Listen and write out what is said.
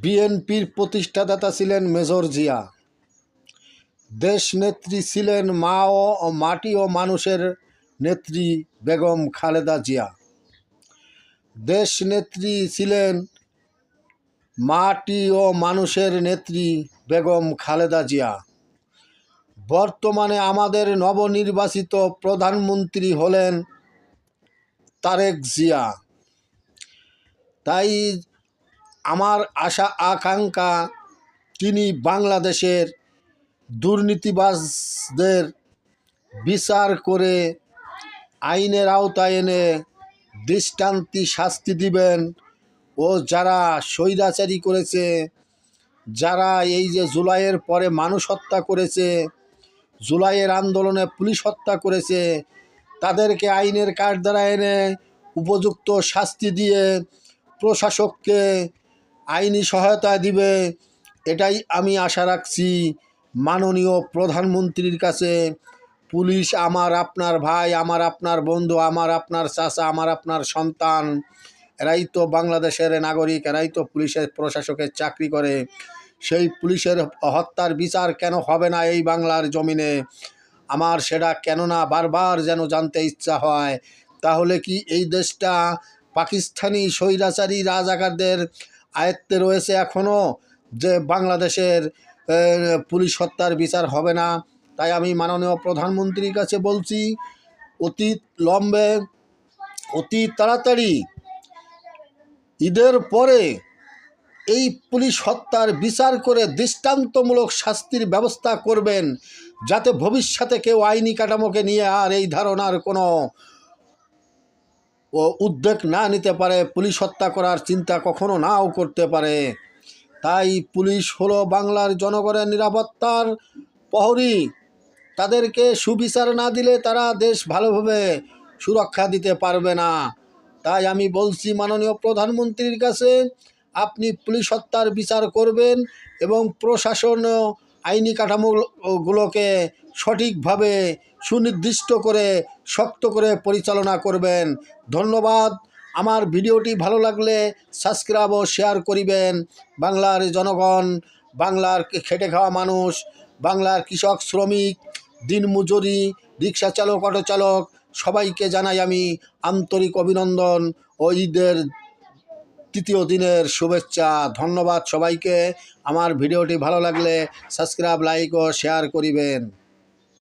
বিএনপির প্রতিষ্ঠাতা ছিলেন মেজর জিয়া। দেশনেত্রী ছিলেন মাটি ও মানুষের নেত্রী বেগম খালেদা জিয়া। দেশনেত্রী ছিলেন মাটি ও মানুষের নেত্রী বেগম খালেদা জিয়া। বর্তমানে আমাদের নবনির্বাচিত প্রধানমন্ত্রী হলেন তারেক জিয়া। তাই আমার আশা আকাঙ্ক্ষা তিনি বাংলাদেশের দুর্নীতিবাজদের বিচার করে আইনের আওতায় এনে দৃষ্টান্তি শাস্তি দিবেন ও যারা স্বৈরাচারী করেছে, যারা এই যে জুলাইয়ের পরে মানুষ হত্যা করেছে, জুলাইয়ের আন্দোলনে পুলিশ হত্যা করেছে, তাদেরকে আইনের কাঠগড়ায় এনে উপযুক্ত শাস্তি দিয়ে প্রশাসককে আইনি সহায়তা দিবে, এটাই আমি আশা রাখছি মাননীয় প্রধানমন্ত্রীর কাছে। পুলিশ আমার আপনার ভাই, আমার আপনার বন্ধু, আমার আপনার চাচা, আমার আপনার সন্তান, এরাই তো বাংলাদেশের নাগরিক, এরাই তো পুলিশের প্রশাসকের চাকরি করে। সেই পুলিশের হত্যার বিচার কেন হবে না এই বাংলার জমিনে? আমার সেটা কেন না বারবার যেন জানতে ইচ্ছা হয়। তাহলে কি এই দেশটা পাকিস্তানি স্বৈরাচারী রাজাকারদের আয়ত্তে রয়েছে এখনও, যে বাংলাদেশের পুলিশ হত্যার বিচার হবে না? তাই আমি মাননীয় প্রধানমন্ত্রীর কাছে বলছি, অতি তাড়াতাড়ি ঈদের পরে এই পুলিশ হত্যার বিচার করে দৃষ্টান্তমূলক শাস্তির ব্যবস্থা করবেন, যাতে ভবিষ্যতে কেউ আইনি কাঠামোকে নিয়ে আর এই ধারণার কোনো উদ্যোগ না নিতে পারে, পুলিশ হত্যা করার চিন্তা কখনো নাও করতে পারে। তাই পুলিশ হলো বাংলার জনগণের নিরাপত্তার প্রহরী। তাদেরকে সুবিচার না দিলে তারা দেশ ভালোভাবে সুরক্ষা দিতে পারবে না। তাই আমি বলছি মাননীয় প্রধানমন্ত্রীর কাছে, আপনি পুলিশ হত্যার বিচার করবেন এবং প্রশাসন আইনি কাঠামোগুলোকে সঠিকভাবে সুনির্দিষ্ট করে শক্ত করে পরিচালনা করবেন। ধন্যবাদ। আমার ভিডিওটি ভালো লাগলে সাবস্ক্রাইব ও শেয়ার করিবেন। বাংলার জনগণ, বাংলার খেটে খাওয়া মানুষ, বাংলার কৃষক, শ্রমিক, দিনমজুরি, রিক্সা চালক, অটো চালক, সবাইকে জানাই আমি আন্তরিক অভিনন্দন ও ঈদের তৃতীয় দিনের শুভেচ্ছা। ধন্যবাদ সবাইকে। আমার ভিডিওটি ভালো লাগলে সাবস্ক্রাইব, লাইক ও শেয়ার করিবেন।